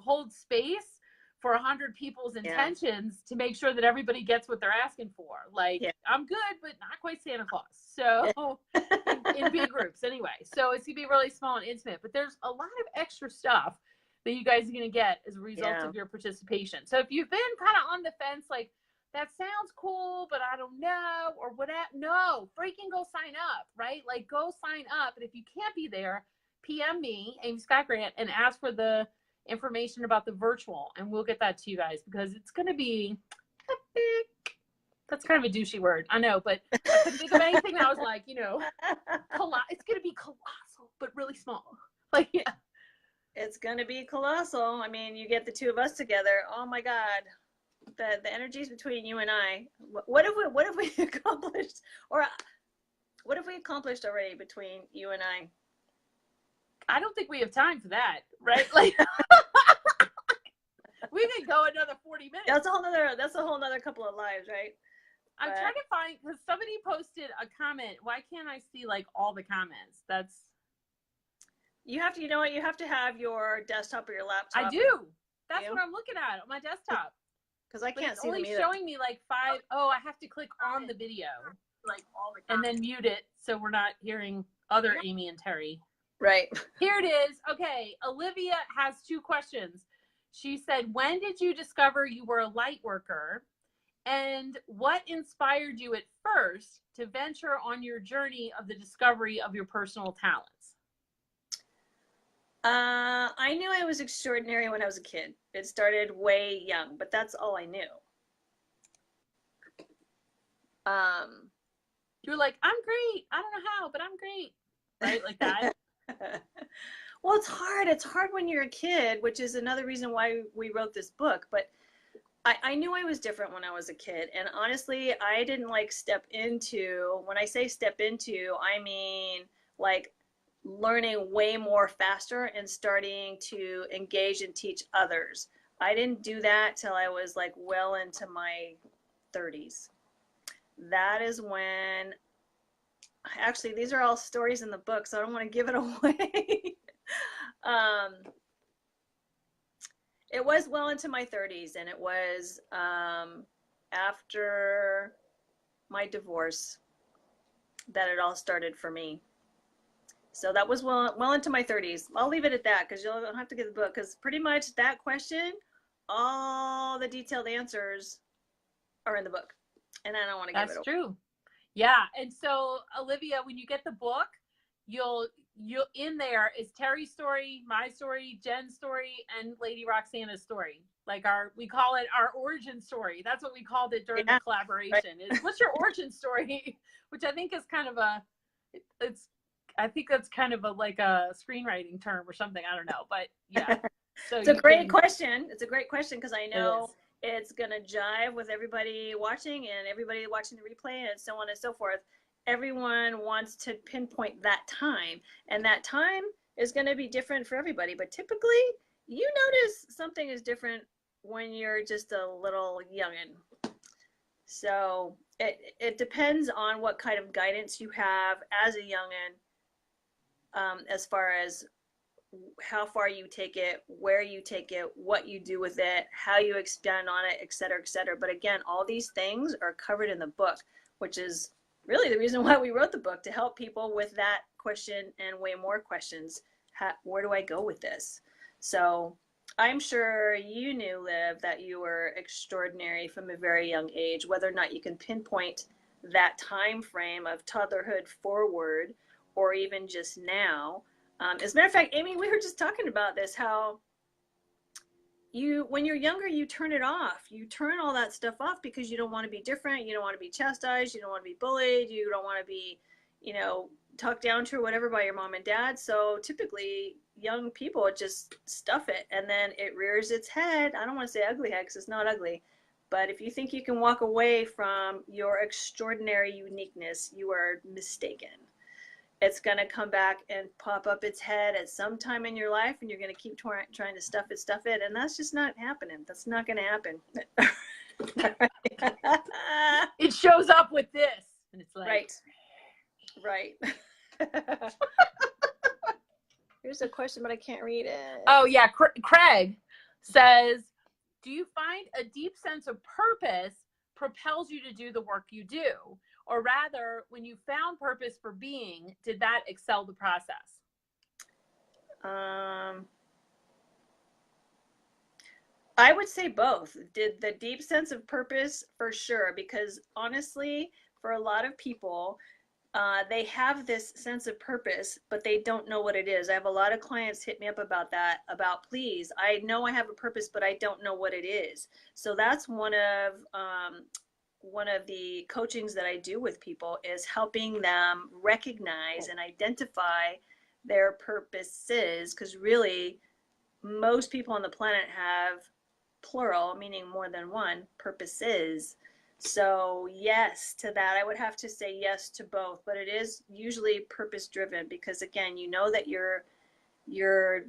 hold space for 100 people's intentions to make sure that everybody gets what they're asking for. Like, I'm good, but not quite Santa Claus. So in big groups anyway. So it's gonna be really small and intimate, but there's a lot of extra stuff that you guys are gonna get as a result of your participation. So if you've been kind of on the fence, like, that sounds cool, but I don't know, or whatever. No, freaking go sign up, right? Like, go sign up. And if you can't be there, PM me, Amy Scott Grant, and ask for the information about the virtual, and we'll get that to you guys, because it's going to be epic. That's kind of a douchey word, I know, but I couldn't think of anything that was like, it's going to be colossal, but really small. Like, yeah. It's going to be colossal. I mean, you get the 2 of us together. Oh my God. The energies between you and I. What have we accomplished, or what have we accomplished already between you and I? I don't think we have time for that, right? Like, We could go another 40 minutes. That's a whole nother couple of lives, right? I'm trying to find, because somebody posted a comment. Why can't I see like all the comments? You have to, you know what? You have to have your desktop or your laptop. I do. That's what I'm looking at on my desktop. Because I can't see them either. It's only showing me like 5. Oh, I have to click on the video. Like all the comments. And then mute it so we're not hearing other Amy and Terry. Right. Here it is. Okay. Olivia has 2 questions. She said, when did you discover you were a light worker? And what inspired you at first to venture on your journey of the discovery of your personal talents? I knew I was extraordinary when I was a kid. It started way young, but that's all I knew. You were like, I'm great. I don't know how, but I'm great. Right? Like that. Well, it's hard. It's hard when you're a kid, which is another reason why we wrote this book. But I knew I was different when I was a kid. And honestly, I didn't like step into, when I say step into, I mean like learning way more faster and starting to engage and teach others. I didn't do that till I was like well into my 30s. That is when, actually, these are all stories in the book, so I don't want to give it away. It was well into my 30s, and it was after my divorce that it all started for me. So that was well into my 30s. I'll leave it at that because you'll have to get the book, because pretty much that question, all the detailed answers are in the book, and I don't want to give it away. That's true. Yeah. And so, Olivia, when you get the book, you'll in there is Terry's story, my story, Jen's story, and Lady Roxana's story. Like we call it our origin story. That's what we called it during the collaboration. Right. Is what's your origin story? Which I think is kind of I think that's kind of like a screenwriting term or something. I don't know, but yeah. So it's a great question. It's a great question because I know it's going to jive with everybody watching and everybody watching the replay and so on and so forth. Everyone wants to pinpoint that time, and that time is going to be different for everybody. But typically, you notice something is different when you're just a little youngin'. So it depends on what kind of guidance you have as a youngin', as far as how far you take it, where you take it, what you do with it, how you expand on it, et cetera, et cetera. But again, all these things are covered in the book, which is really the reason why we wrote the book, to help people with that question and way more questions. Where do I go with this? So I'm sure you knew, Liv, that you were extraordinary from a very young age, whether or not you can pinpoint that time frame of toddlerhood forward or even just now. As a matter of fact, Amy, we were just talking about this, how when you're younger, you turn it off. You turn all that stuff off because you don't want to be different. You don't want to be chastised. You don't want to be bullied. You don't want to be, talked down to or whatever by your mom and dad. So typically young people just stuff it, and then it rears its head. I don't want to say ugly head because it's not ugly. But if you think you can walk away from your extraordinary uniqueness, you are mistaken. It's going to come back and pop up its head at some time in your life, and you're going to keep trying to stuff it. And that's just not happening. That's not going to happen. It shows up with this. And it's like. Right. Here's a question, but I can't read it. Oh, yeah. Craig says, do you find a deep sense of purpose propels you to do the work you do? Or rather, when you found purpose for being, did that excel the process? I would say both. Did the deep sense of purpose, for sure, because honestly, for a lot of people, they have this sense of purpose, but they don't know what it is. I have a lot of clients hit me up about that, please, I know I have a purpose, but I don't know what it is. So that's one of the coachings that I do with people, is helping them recognize and identify their purposes, because really most people on the planet have plural, meaning more than one, purposes. So yes to that. I would have to say yes to both, but it is usually purpose driven, because again, you know that you're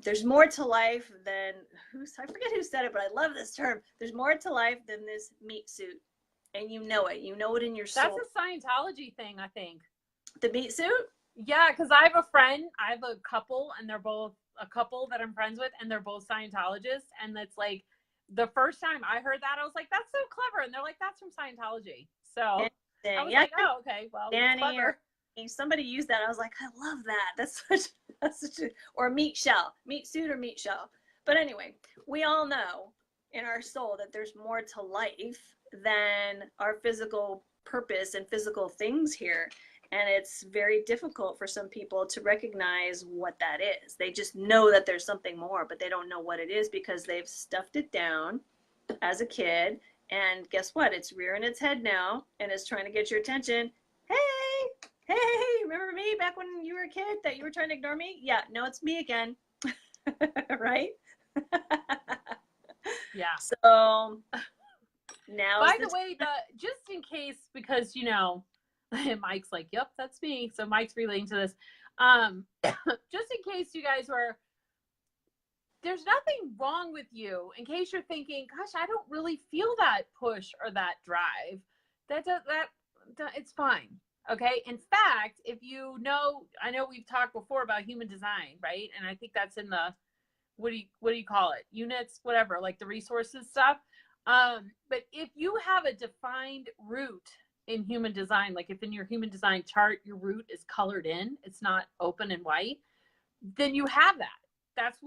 there's more to life than I forget who said it, but I love this term. There's more to life than this meat suit. And you know it in your soul. That's a Scientology thing, I think. The meat suit? Yeah, because I have a friend, I have a couple, and they're both a couple that I'm friends with, and they're both Scientologists. And it's like, the first time I heard that, I was like, that's so clever. And they're like, that's from Scientology. So I was like, oh, okay, well, Danny or somebody used that. I was like, I love that. That's such a, or meat shell, meat suit or meat shell. But anyway, we all know in our soul that there's more to life than our physical purpose and physical things here. And it's very difficult for some people to recognize what that is. They just know that there's something more, but they don't know what it is because they've stuffed it down as a kid. And guess what? It's rearing its head now and it's trying to get your attention. Hey, remember me back when you were a kid that you were trying to ignore me? Yeah, no, it's me again. Right? Yeah. So now, by the way, just in case, because Mike's like, yep, that's me. So Mike's relating to this. Just in case you guys there's nothing wrong with you. In case you're thinking, gosh, I don't really feel that push or that drive. It's fine. Okay. In fact, if I know we've talked before about human design, right? And I think that's in the, what do you call it? Units, whatever, like the resources stuff. But if you have a defined root in human design, like if in your human design chart, your root is colored in, it's not open and white, then you have that. That's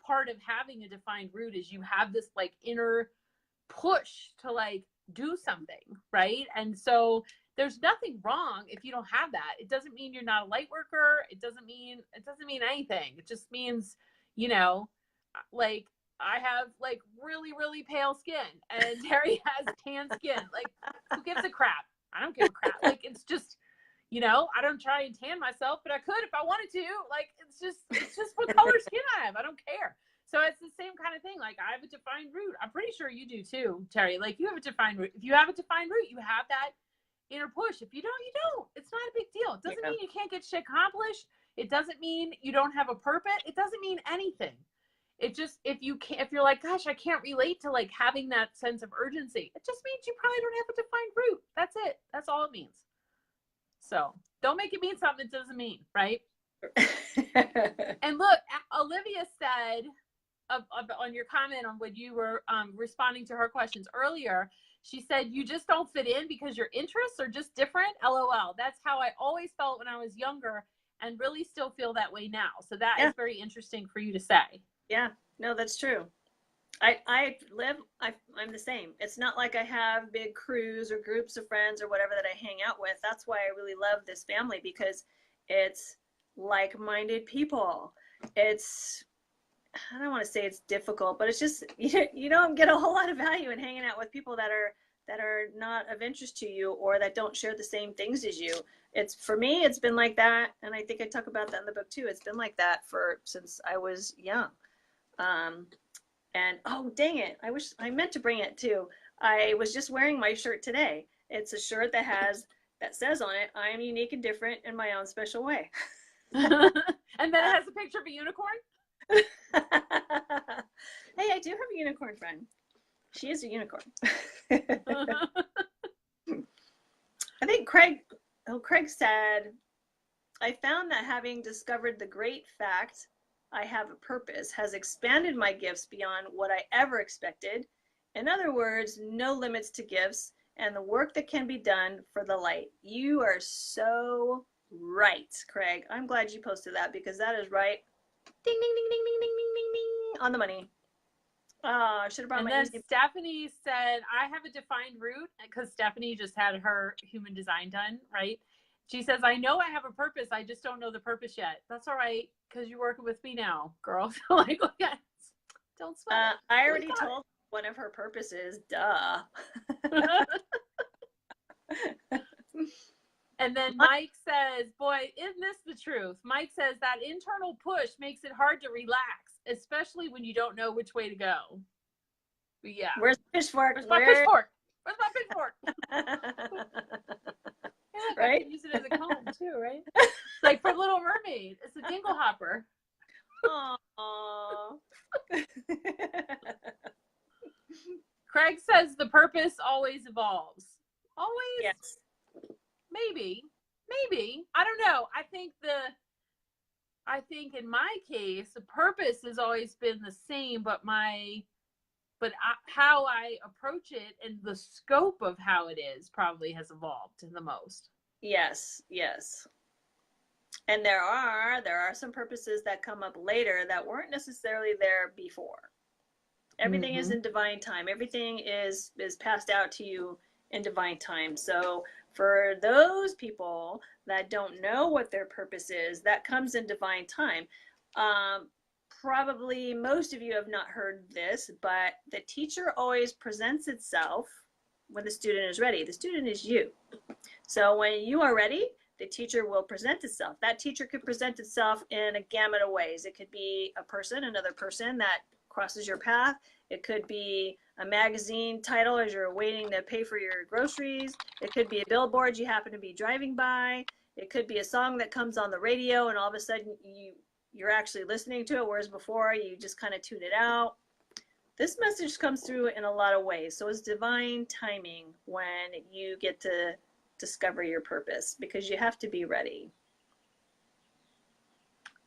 part of having a defined root is you have this like inner push to like do something, right? And so there's nothing wrong if you don't have that. It doesn't mean you're not a light worker. It doesn't mean anything. It just means, like I have like really, really pale skin and Terry has tan skin. Like, who gives a crap? I don't give a crap. Like, it's just, I don't try and tan myself, but I could if I wanted to. Like, it's just what color skin I have. I don't care. So it's the same kind of thing. Like, I have a defined root. I'm pretty sure you do too, Terry. Like, you have a defined root. If you have a defined root, you have that inner push. If you don't, you don't. It's not a big deal. It doesn't mean you can't get shit accomplished. It doesn't mean you don't have a purpose. It doesn't mean anything. It just, if you're like, gosh, I can't relate to like having that sense of urgency, it just means you probably don't have a defined root. That's it. That's all it means. So don't make it mean something it doesn't mean, right? And look, Olivia said on your comment on when you were responding to her questions earlier, she said, you just don't fit in because your interests are just different. LOL. That's how I always felt when I was younger and really still feel that way now. So that is very interesting for you to say. Yeah, no, that's true. I'm the same. It's not like I have big crews or groups of friends or whatever that I hang out with. That's why I really love this family because it's like-minded people. I don't want to say it's difficult, but it's just, you don't get a whole lot of value in hanging out with people that are not of interest to you or that don't share the same things as you. For me, it's been like that. And I think I talk about that in the book too. It's been like that since I was young. And oh, dang it. I meant to bring it too. I was just wearing my shirt today. It's a shirt that says on it, I am unique and different in my own special way. And then it has a picture of a unicorn. Hey, I do have a unicorn friend. She is a unicorn. I think Craig said, I found that having discovered the great fact I have a purpose has expanded my gifts beyond what I ever expected. In other words, no limits to gifts and the work that can be done for the light. You are so right, Craig. I'm glad you posted that because that is right. Ding, ding, ding, ding, ding, ding, ding, ding, ding, on the money. I should have brought my easy. Stephanie said, I have a defined root because Stephanie just had her human design done, right? She says, I know I have a purpose. I just don't know the purpose yet. That's all right, because you're working with me now, girl. So like, look at, don't sweat. I already told one of her purposes. Duh. And then Mike says, boy, isn't this the truth? Mike says that internal push makes it hard to relax, especially when you don't know which way to go. But yeah. Where's the pitchfork? Where's my pitchfork? Where's my pitchfork? Yeah, right? I can use it as a comb too, right? Like for Little Mermaid. It's a dingle hopper. Aww. Craig says the purpose always evolves. Always? Yes. Maybe. I don't know. I think in my case, the purpose has always been the same, but how I approach it and the scope of how it is probably has evolved the most. Yes. And there are some purposes that come up later that weren't necessarily there before. Everything is in divine time. Everything is passed out to you in divine time. So for those people that don't know what their purpose is, that comes in divine time. Probably most of you have not heard this, but the teacher always presents itself when the student is ready. The student is you. So when you are ready, the teacher will present itself. That teacher could present itself in a gamut of ways. It could be a person, another person that crosses your path. It could be a magazine title as you're waiting to pay for your groceries. It could be a billboard you happen to be driving by. It could be a song that comes on the radio and all of a sudden you're actually listening to it, whereas before you just kind of tune it out. This message comes through in a lot of ways. So it's divine timing when you get to discover your purpose, because you have to be ready.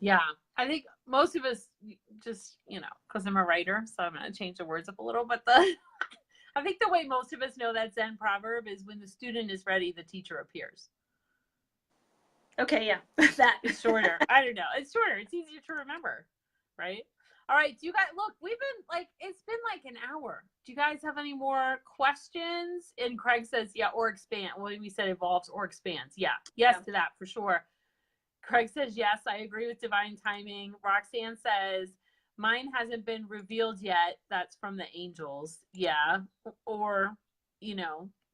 Yeah, I think most of us just, because I'm a writer, so I'm going to change the words up a little, but I think the way most of us know that Zen proverb is when the student is ready, the teacher appears. Okay, yeah, that. It's shorter. I don't know. It's shorter. It's easier to remember, right? All right, do you guys, look, it's been like an hour. Do you guys have any more questions? And Craig says, yeah, or expand. Well, we said evolves or expands. Yeah, yes to that for sure. Craig says, yes, I agree with divine timing. Roxanne says, mine hasn't been revealed yet. That's from the angels. Yeah. Or,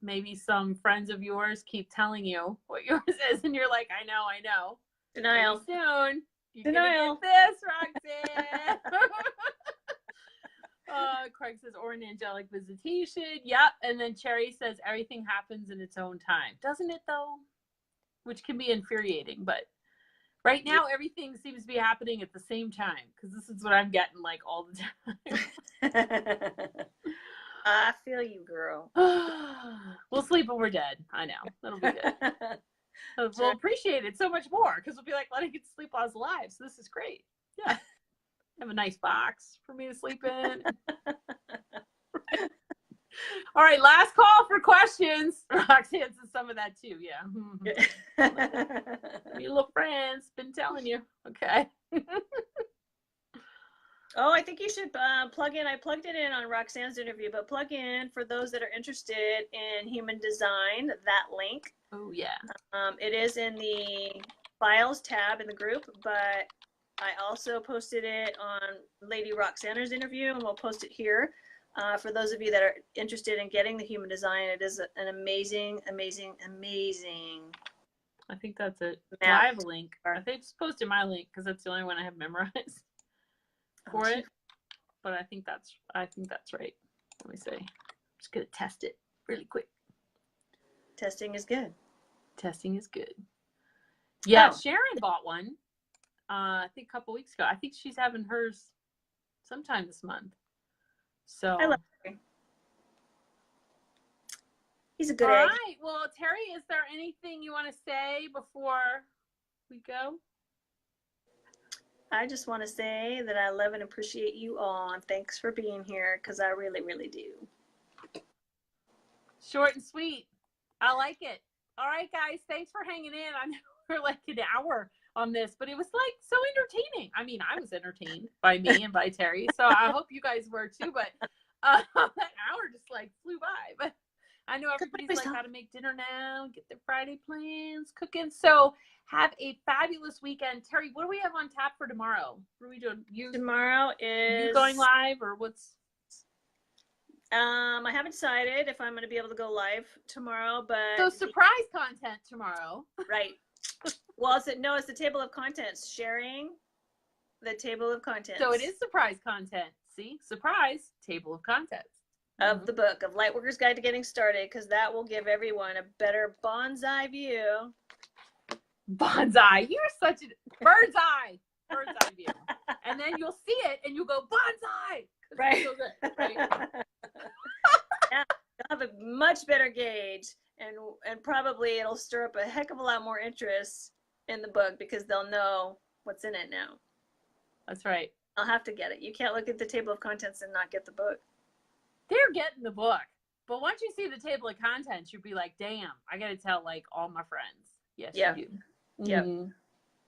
maybe some friends of yours keep telling you what yours is. And you're like, I know. Denial. Maybe soon. You're Denial. gonna get this, Roxanne. Craig says, or an angelic visitation. Yep. And then Cherry says, everything happens in its own time. Doesn't it, though? Which can be infuriating, but right now, everything seems to be happening at the same time, because this is what I'm getting like all the time. I feel you, girl. We'll sleep when we're dead. I know. That'll be good. We'll appreciate it so much more, because we'll be like, letting it sleep while I was alive. So this is great. Yeah. Have a nice box for me to sleep in. All right, last call for questions. Roxanne says some of that too. Yeah. Your little friends been telling you. Okay. Oh, I think you should plug in. I plugged it in on Roxanne's interview, but plug in for those that are interested in human design, that link. Oh, yeah. It is in the files tab in the group, but I also posted it on Lady Roxanne's interview, and we'll post it here. For those of you that are interested in getting the human design, it is an amazing. I think that's it. Yeah, I have a link. I think just posted my link because that's the only one I have memorized for it. But I think that's right. Let me see. I'm just gonna test it really quick. Testing is good. Yeah, Sharon bought one. I think a couple weeks ago. I think she's having hers sometime this month. So I love Terry. He's a good egg. All right. Well, Terry, is there anything you want to say before we go? I just want to say that I love and appreciate you all, and thanks for being here, because I really, really do. Short and sweet. I like it. All right, guys. Thanks for hanging in. I know we're like an hour on this, but it was like so entertaining. I mean, I was entertained by me and by Terry, so I hope you guys were too. But that hour just like flew by. But I know everybody's like, got to make dinner now, get their Friday plans cooking. So have a fabulous weekend. Terry, what do we have on tap for tomorrow? What are we doing? Tomorrow is you going live or what's? I haven't decided if I'm going to be able to go live tomorrow, but so surprise content tomorrow, right? Well, it's the table of contents, sharing the table of contents. So it is surprise content. See, surprise table of contents of the book of Lightworkers Guide to Getting Started, because that will give everyone a better bonsai view. Bonsai, you're such a bird's eye view. And then you'll see it and you'll go bonsai. Right. So good, right? Yeah, you'll have a much better gauge, and probably it'll stir up a heck of a lot more interest in the book because they'll know what's in it now. That's right. I'll have to get it. You can't look at the table of contents and not get the book. They're getting the book. But once you see the table of contents, you'll be like, damn, I got to tell like all my friends. Yes, Yeah. you do. Yeah. Mm-hmm.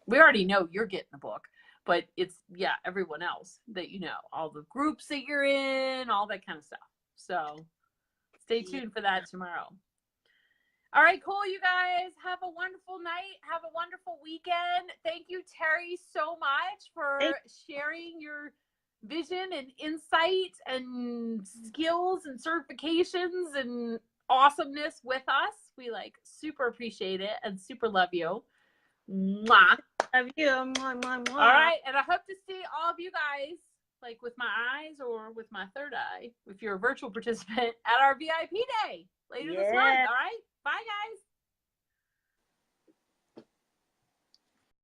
We already know you're getting the book, but it's, yeah, everyone else that you know, all the groups that you're in, all that kind of stuff. So stay tuned for that tomorrow. All right, cool, you guys. Have a wonderful night. Have a wonderful weekend. Thank you, Terry, so much for sharing your vision and insight and skills and certifications and awesomeness with us. We like super appreciate it and super love you. Mwah. Love you. Mwah, mwah, mwah. All right, and I hope to see all of you guys, like with my eyes or with my third eye, if you're a virtual participant, at our VIP day later this month. All right, bye, guys.